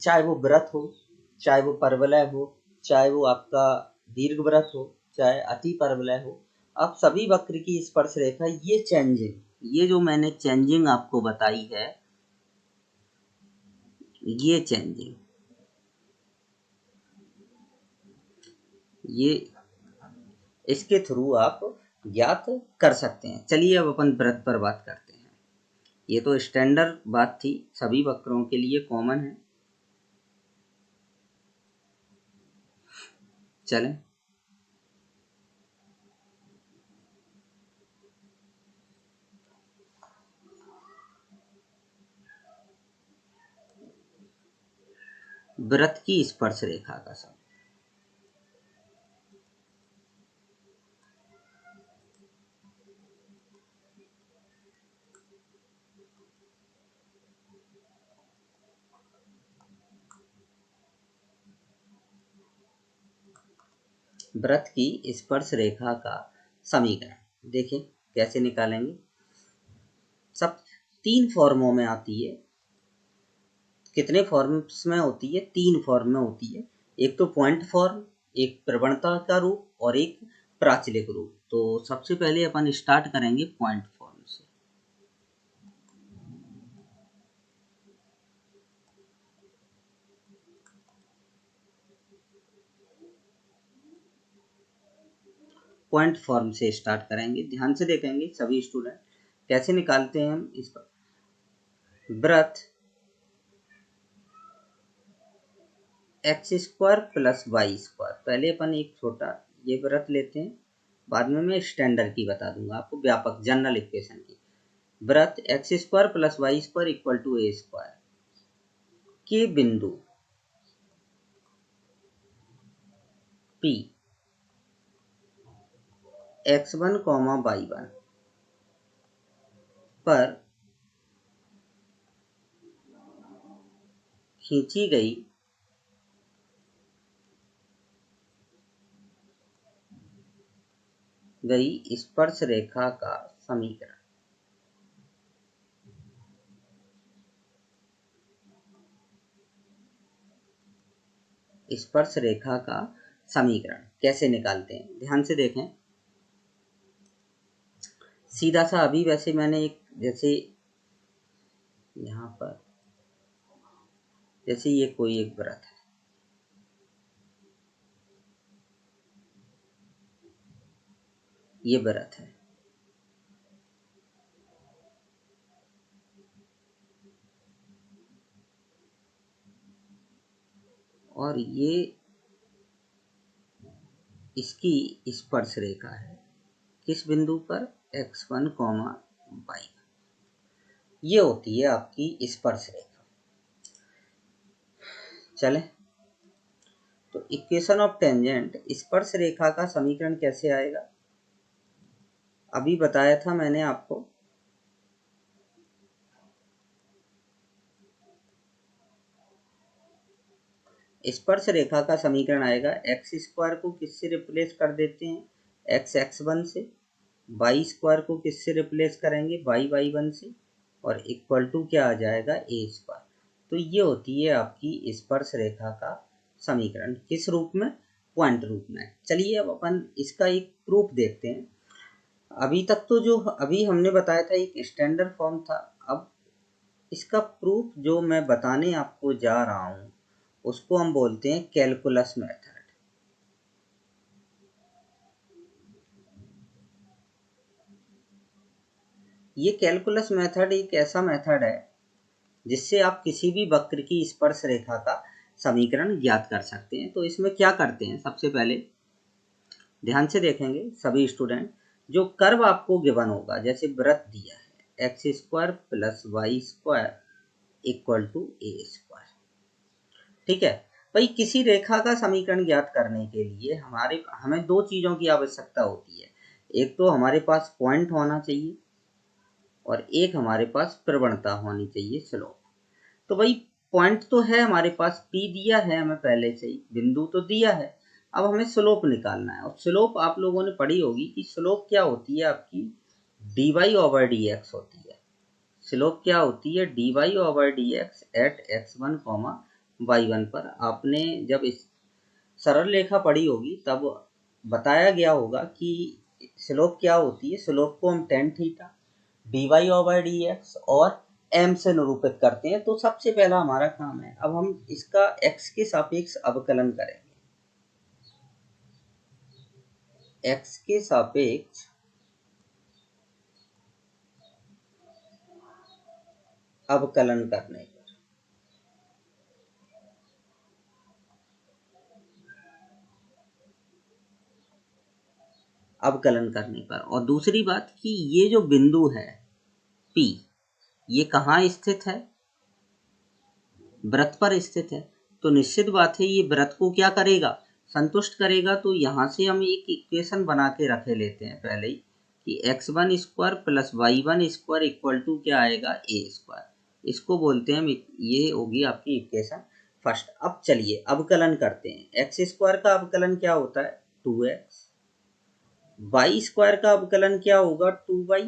चाहे वो वृत्त हो, चाहे वो परवलय हो, चाहे वो आपका दीर्घवृत्त हो, चाहे अति परवलय हो, आप सभी वक्र की स्पर्श रेखा ये चेंजिंग, ये जो मैंने चेंजिंग आपको बताई है, ये चेंजिंग, ये इसके थ्रू आप ज्ञात कर सकते हैं। चलिए अब अपन वृत्त पर बात करते हैं। ये तो स्टैंडर्ड बात थी, सभी वक्रों के लिए कॉमन है। चलें, वृत्त की स्पर्श रेखा का सम। वृत्त की स्पर्श रेखा का समीकरण देखिए कैसे निकालेंगे। सब 3 फॉर्मों में आती है। कितने फॉर्म्स में होती है? 3 फॉर्म में होती है। एक तो पॉइंट फॉर्म, एक प्रवणता का रूप और एक प्राचलिक रूप। तो सबसे पहले अपन स्टार्ट करेंगे पॉइंट फॉर्म से। पॉइंट फॉर्म से स्टार्ट करेंगे, ध्यान से देखेंगे सभी स्टूडेंट कैसे निकालते हैं हम इस पर। वृत्त x square plus Y square, पहले अपन एक छोटा ये वृत्त लेते हैं, बाद में मैं स्टैंडर्ड की बता दूंगा आपको, व्यापक जनरल इक्वेशन की। वृत्त x square plus Y square equal to A square के बिंदु P x1, y1 पर खींची गई स्पर्श रेखा का समीकरण। स्पर्श रेखा का समीकरण कैसे निकालते हैं, ध्यान से देखें। सीधा सा अभी वैसे मैंने एक जैसे यहाँ पर जैसे ये कोई एक वृत्त है, ये वृत्त है, और ये इसकी स्पर्श रेखा है किस बिंदु पर, x1, y1। ये होती है आपकी स्पर्श रेखा। चले तो इक्वेशन ऑफ टेंजेंट स्पर्श रेखा का समीकरण कैसे आएगा, अभी बताया था मैंने आपको। स्पर्श रेखा का समीकरण आएगा, एक्स स्क्वायर को किससे रिप्लेस कर देते हैं, एक्स x1 से, वाई स्क्वायर को किससे रिप्लेस करेंगे, वाई y1 से, और इक्वल टू क्या आ जाएगा, ए स्क्वायर। तो ये होती है आपकी स्पर्श रेखा का समीकरण, किस रूप में, पॉइंट रूप में। चलिए अब अपन इसका एक प्रूफ देखते हैं। अभी तक तो जो अभी हमने बताया था एक स्टैंडर्ड फॉर्म था, अब इसका प्रूफ जो मैं बताने आपको जा रहा हूँ उसको हम बोलते हैं कैलकुलस मेथड। ये कैलकुलस मेथड एक ऐसा मेथड है जिससे आप किसी भी वक्र की स्पर्श रेखा का समीकरण ज्ञात कर सकते हैं। तो इसमें क्या करते हैं, सबसे पहले ध्यान से देखेंगे सभी स्टूडेंट, जो कर्व आपको गिवन होगा, जैसे वृत्त दिया है X square plus Y square equal to A square, ठीक है भाई। किसी रेखा का समीकरण ज्ञात करने के लिए हमें दो चीजों की आवश्यकता होती है, एक तो हमारे पास पॉइंट होना चाहिए और एक हमारे पास प्रवणता होनी चाहिए, स्लोप। तो भाई पॉइंट तो है हमारे पास, P दिया है हमें पहले से ही, बिंदु तो दिया है, अब हमें स्लोप निकालना है। और स्लोप आप लोगों ने पढ़ी होगी कि स्लोप क्या होती है आपकी, dy ओवर dx होती है। स्लोप क्या होती है, dy over dx eight x1, y1 पर। आपने जब इस सरल रेखा पढ़ी होगी तब बताया गया होगा कि स्लोप क्या होती है। स्लोप को हम tan theta dy over dx और m से निरूपित करते हैं। तो सबसे पहला हमारा काम है, अब हम इसका x के सापेक्ष अवकलन करेंगे, x के सापेक्ष अवकलन करने पर और दूसरी बात कि ये जो बिंदु है P, ये कहाँ स्थित है, वृत्त पर स्थित है। तो निश्चित बात है ये वृत्त को क्या करेगा, संतुष्ट करेगा। तो यहाँ से हम एक इक्वेशन बना के रखे लेते हैं पहले ही कि x1 square plus y1 square equal to क्या आएगा, ए स्क्वायर। इसको बोलते हैं, ये होगी आपकी इक्वेशन फर्स्ट। अब चलिए अवकलन करते हैं। एक्स स्क्वायर का अवकलन क्या होता है, 2x, वाई स्क्वायर का अवकलन क्या होगा, 2y,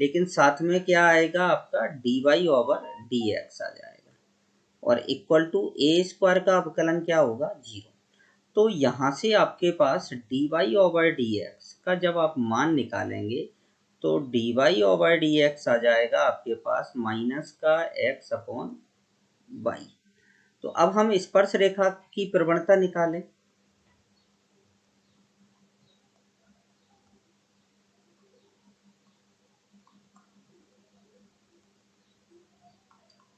लेकिन साथ में क्या आएगा आपका dy ओवर dx आ जाएगा, और इक्वल टू ए स्क्वायर का अवकलन क्या होगा, 0। तो यहाँ से आपके पास dy ओवर dx का जब आप मान निकालेंगे तो dy ओवर dx आ जाएगा आपके पास माइनस का x अपॉन वाई। तो अब हम स्पर्श रेखा की प्रवणता निकालें।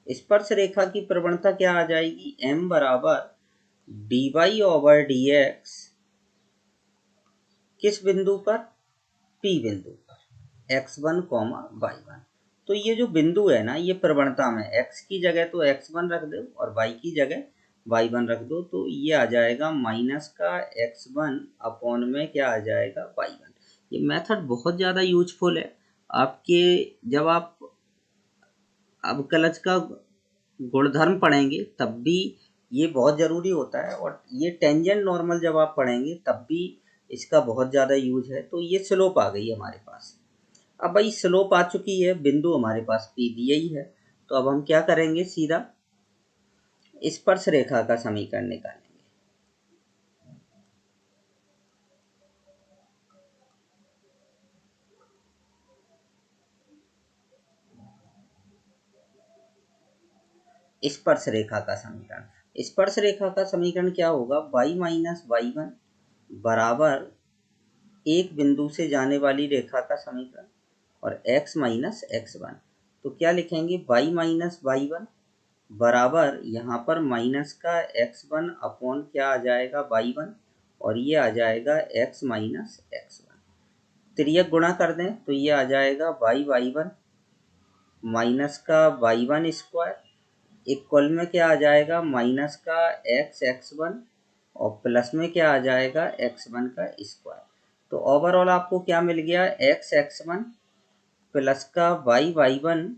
स्पर्श रेखा की प्रवणता क्या आ जाएगी, m बराबर dy ओवर dx किस बिंदु पर, P बिंदु पर, x1, y1। तो ये जो बिंदु है ना, ये प्रवणता में x की जगह तो x1 रख दो और y की जगह y1 रख दो, तो ये आ जाएगा माइनस का x1 अपॉन में क्या आ जाएगा y1। ये मेथड बहुत ज़्यादा यूजफुल है आपके, जब आप अवकलज का गुणधर्म पढ़ेंगे तब भी ये बहुत ज़रूरी होता है, और ये टेंजेंट नॉर्मल जब आप पढ़ेंगे तब भी इसका बहुत ज़्यादा यूज है। तो ये स्लोप आ गई हमारे पास। अब भाई स्लोप आ चुकी है, बिंदु हमारे पास P दिया ही है, तो अब हम क्या करेंगे, सीधा स्पर्श रेखा का समीकरण निकालेंगे। स्पर्श रेखा का समीकरण, स्पर्श रेखा का समीकरण क्या होगा, y माइनस y1 बराबर एक बिंदु से जाने वाली रेखा का समीकरण और x माइनस x1। तो क्या लिखेंगे, y माइनस y1 बराबर यहाँ पर माइनस का x1 अपॉन क्या आ जाएगा y1, और ये आ जाएगा x माइनस x1। तिर्यक गुणा कर दें तो ये आ जाएगा y1 माइनस का y1 स्क्वायर इक्वल में क्या आ जाएगा माइनस का x1 और प्लस में क्या आ जाएगा x1 का स्क्वायर। तो ओवरऑल आपको क्या मिल गया, x1 प्लस का y1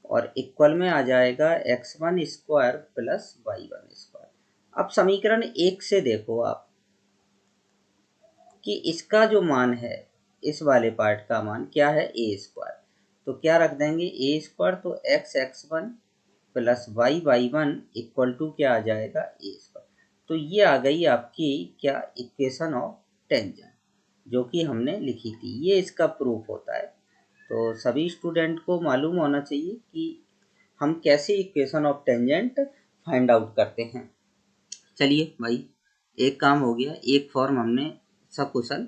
और इक्वल में आ जाएगा x1 square plus y1 square. अब समीकरण 1 से देखो आप कि इसका जो मान है, इस वाले पार्ट का मान क्या है, a स्क्वायर। तो क्या रख देंगे a स्क्वायर, तो x1 plus y1 equal to क्या आ जाएगा a स्क्वायर। तो ये आ गई आपकी क्या, इक्वेशन ऑफ टेंजेंट, जो कि हमने लिखी थी। ये इसका प्रूफ होता है। तो सभी स्टूडेंट को मालूम होना चाहिए कि हम कैसे equation of tangent find out करते हैं। चलिए भाई, एक काम हो गया, एक फॉर्म हमने सकुशल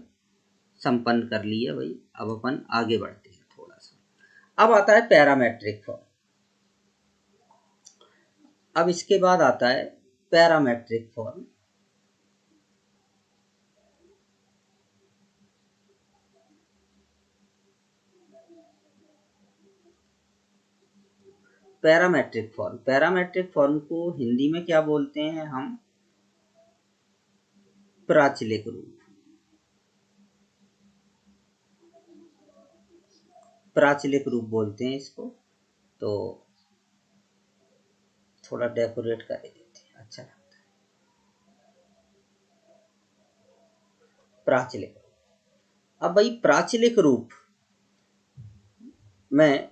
संपन्न कर लिया भाई। अब अपन आगे बढ़ते हैं थोड़ा सा। अब आता है पैरामेट्रिक फॉर्म। अब इसके बाद आता है पैरामेट्रिक फॉर्म। पैरामेट्रिक फॉर्म को हिंदी में क्या बोलते हैं हम, प्राचलिक रूप। प्राचलिक रूप बोलते हैं इसको। तो थोड़ा डेकोरेट कर देते हैं, अच्छा लगता है। प्राचलिक रूप। अब भाई प्राचलिक रूप में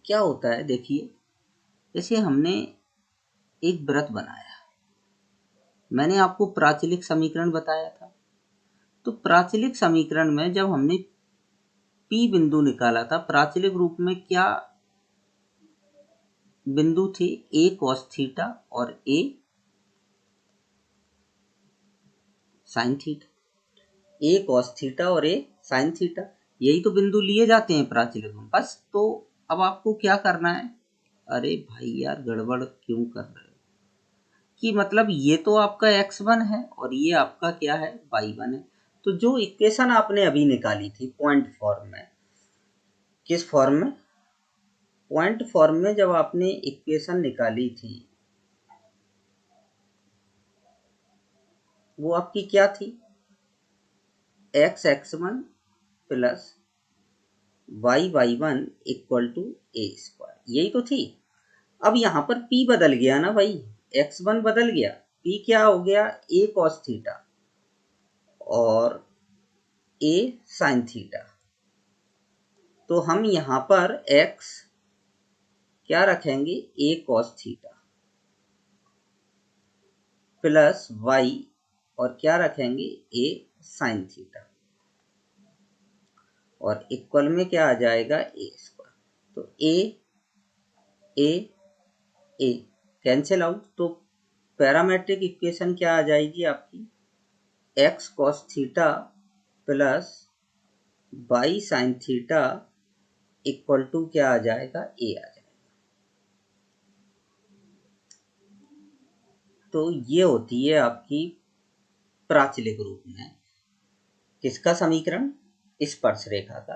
क्या होता है, देखिए जैसे हमने एक वृत्त बनाया, मैंने आपको प्राचलिक समीकरण बताया था। तो प्राचलिक समीकरण में जब हमने P बिंदु निकाला था, प्राचलिक रूप में क्या बिंदु थे, a cos थीटा और a sin theta. a cos theta और a sin थीटा, यही तो बिंदु लिए जाते हैं प्राचलिक में बस। तो अब आपको क्या करना है, अरे भाई यार गड़बड़ क्यों कर रहे हो, कि मतलब ये तो आपका x1 है और ये आपका क्या है, y1 है। तो जो इक्वेशन आपने अभी निकाली थी पॉइंट फॉर्म में, किस फॉर्म में, पॉइंट फॉर्म में जब आपने इक्वेशन निकाली थी, वो आपकी क्या थी, x1 plus y1 equal to a square, यही तो थी। अब यहाँ पर p बदल गया ना भाई, x1 बदल गया, p क्या हो गया, a cos थीटा और a sin थीटा। तो हम यहाँ पर x क्या रखेंगे, a cos theta plus y और क्या रखेंगे, a sin थीटा और इक्वल में क्या आ जाएगा, a स्क्वायर। तो a कैंसिल आउट, तो पैरामेट्रिक इक्वेशन क्या आ जाएगी आपकी, x cos theta plus y sin theta equal to क्या आ जाएगा, a आ जाएगा। तो ये होती है आपकी प्राचलिक रूप में किसका समीकरण, स्पर्श रेखा का।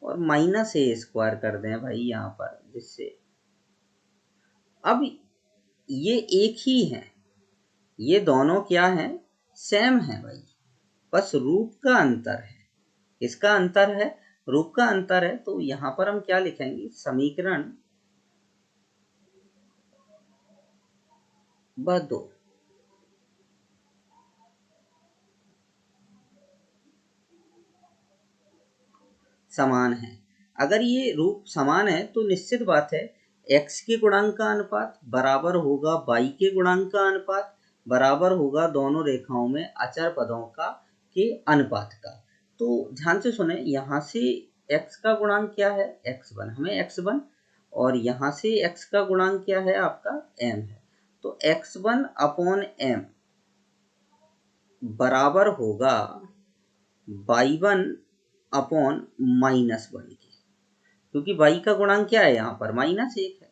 और माइनस ए स्क्वायर कर दें भाई यहाँ पर, जिससे अब ये एक ही है, ये दोनों क्या हैं, सेम है भाई, बस रूप का अंतर है। इसका अंतर है, रूप का अंतर है। तो यहाँ पर हम क्या लिखेंगे, समीकरण ब2 समान है। अगर ये रूप समान है तो निश्चित बात है x के गुणांक का अनुपात बराबर होगा y के गुणांक का अनुपात बराबर होगा दोनों रेखाओं में अचर पदों का के अनुपात का। तो ध्यान से सुने, यहाँ से x का गुणांक क्या है, x1, हमें x1, और यहाँ से x का गुणांक क्या है आपका m है। तो x1 अपॉन m बराबर होगा y1 अपॉन -1 के, क्योंकि y का गुणांक क्या है यहाँ पर, -1 है।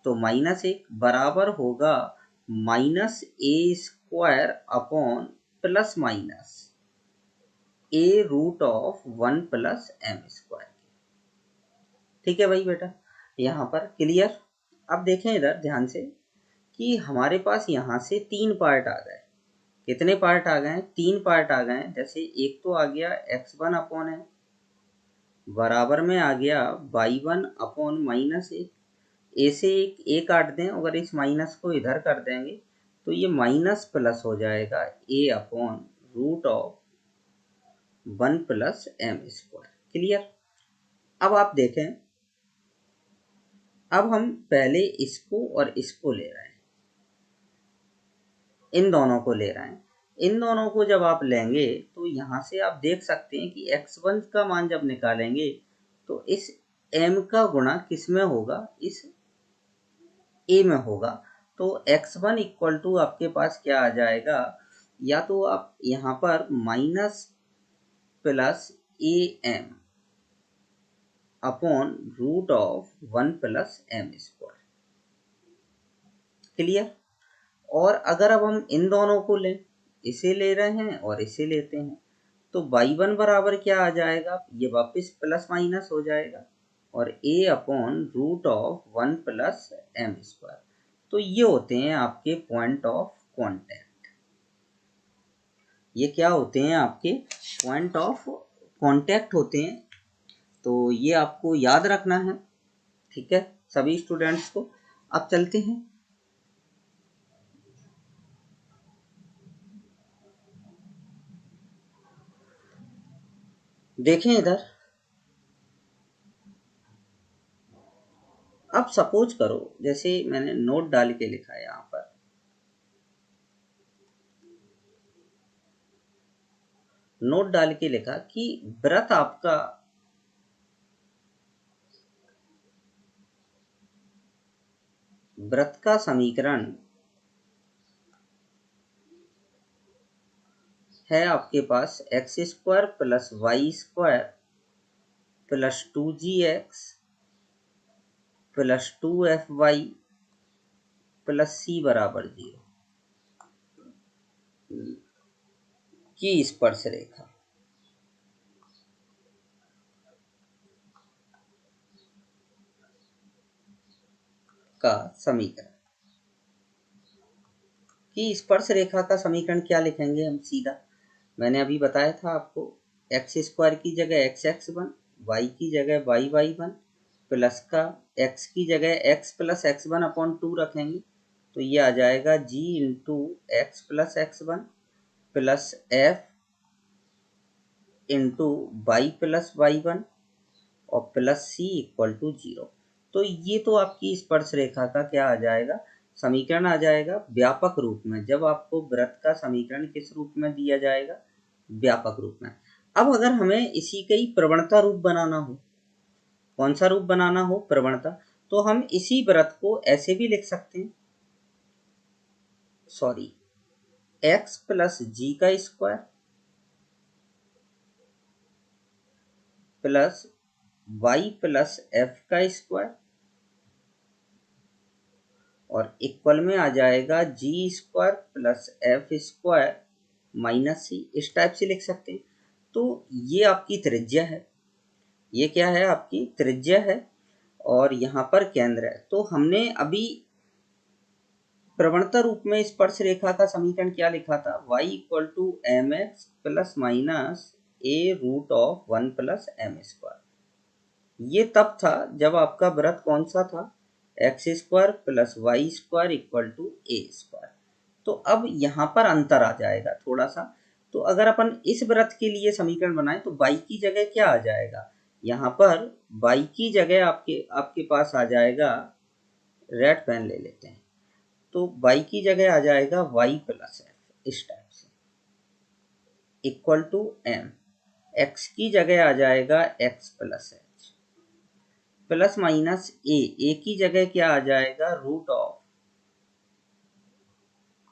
तो -1 बराबर होगा -a² upon plus minus a√1 + m²। ठीक है भाई बेटा, यहाँ पर क्लियर। अब देखें इधर ध्यान से कि हमारे पास यहाँ से 3 पार्ट आ गए। कितने पार्ट आ गए, 3 पार्ट आ गए। जैसे एक तो आ गया x1 अपॉन m बराबर में आ गया y1 अपॉन -1। ए से एक काट दें, अगर इस माइनस को इधर कर देंगे तो ये माइनस प्लस हो जाएगा a/√1 + m²। क्लियर। अब आप देखें, अब हम पहले इसको और इसको ले रहे हैं, इन दोनों को ले रहे हैं। इन दोनों को जब आप लेंगे तो यहाँ से आप देख सकते हैं कि x1 का मान जब निकालेंगे तो इस m का गुणा किस में होगा, इस a में होगा। तो x1 इक्वल टू आपके पास क्या आ जाएगा, या तो आप यहाँ पर minus plus am upon √1 + m²। Clear. और अगर अब हम इन दोनों को लें, इसे ले रहे हैं और इसे लेते हैं, तो y1 बराबर क्या आ जाएगा, ये वापस प्लस माइनस हो जाएगा, और a/√1 + m²। तो ये होते हैं आपके पॉइंट ऑफ कांटेक्ट। ये क्या होते हैं, आपके पॉइंट ऑफ कांटेक्ट होते हैं। तो ये आपको याद रखना है, ठीक है सभी स्टूडेंट्स को। अब चलते हैं, देखें इधर। अब सपोज करो, जैसे मैंने नोट डाल के लिखा है यहाँ पर, नोट डाल के लिखा कि व्रत आपका व्रत का समीकरण है आपके पास x² + y² + 2gx + 2fy + c बराबर 0 की स्पर्श रेखा का समीकरण। कि स्पर्श रेखा का समीकरण क्या लिखेंगे हम, सीधा मैंने अभी बताया था आपको, x² की जगह x(x1), y की जगह y(y1), प्लस का x की जगह x + x1 अपॉन 2 रखेंगे, तो ये आ जाएगा g × x + x1 plus f × y + y1 और प्लस c = 0। तो ये तो आपकी स्पर्श रेखा का क्या आ जाएगा, समीकरण आ जाएगा व्यापक रूप में। जब आपको वृत्त का समीकरण किस रूप में दिया जाएगा, व्यापक रूप में। अब अगर हमें इसी का ही प्रवणता रूप बनाना हो, कौन सा रूप बनाना हो, प्रवणता, तो हम इसी वृत्त को ऐसे भी लिख सकते हैं, sorry, x + g² plus y + f² और इक्वल में आ जाएगा g² + f² - c। इस टाइप से लिख सकते हैं। तो ये आपकी त्रिज्या है, ये क्या है, आपकी त्रिज्या है और यहाँ पर केंद्र है। तो हमने अभी प्रवणता रूप में स्पर्श रेखा का समीकरण क्या लिखा था, y equal to M x plus minus A root of 1 plus M square. ये तब था जब आपका वृत्त कौन सा था, X square plus Y square equal to A square. तो अब यहाँ पर अंतर आ जाएगा थोड़ा सा। तो अगर अपन इस वृत्त के लिए समीकरण बनाएं तो y की जगह क्या आ जाएगा, यहाँ पर y की जगह आपके पास आ जाएगा, रेड पेन ले लेते हैं, तो y की जगह आ जाएगा y प्लस एफ इस टाइप से, इक्वल टू एम। x की जगह आ जाएगा x plus h plus minus a की जगह क्या आ जाएगा, root of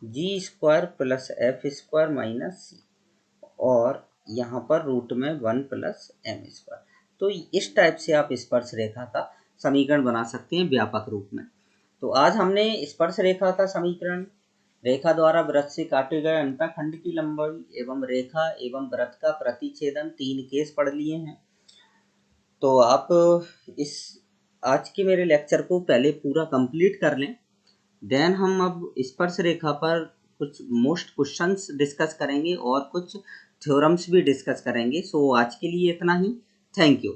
g square plus f square minus c, और यहाँ पर रूट में 1 प्लस एम स्क्वायर। तो इस टाइप से आप स्पर्श रेखा का समीकरण बना सकते हैं व्यापक रूप में। तो आज हमने स्पर्श रेखा का समीकरण, रेखा द्वारा वृत्त से काटे गए अंतःखंड की लंबाई एवं रेखा एवं वृत्त का प्रतिच्छेदन 3 केस पढ़ लिए हैं। तो आप इस आज के मेरे लेक्चर को पहले पूरा कंप्लीट कर लें, देन हम अब स्पर्श रेखा पर कुछ मोस्ट क्वेश्चंस डिस्कस करेंगे और कुछ थ्योरम्स भी डिस्कस करेंगे। सो आज के लिए इतना ही। Thank you.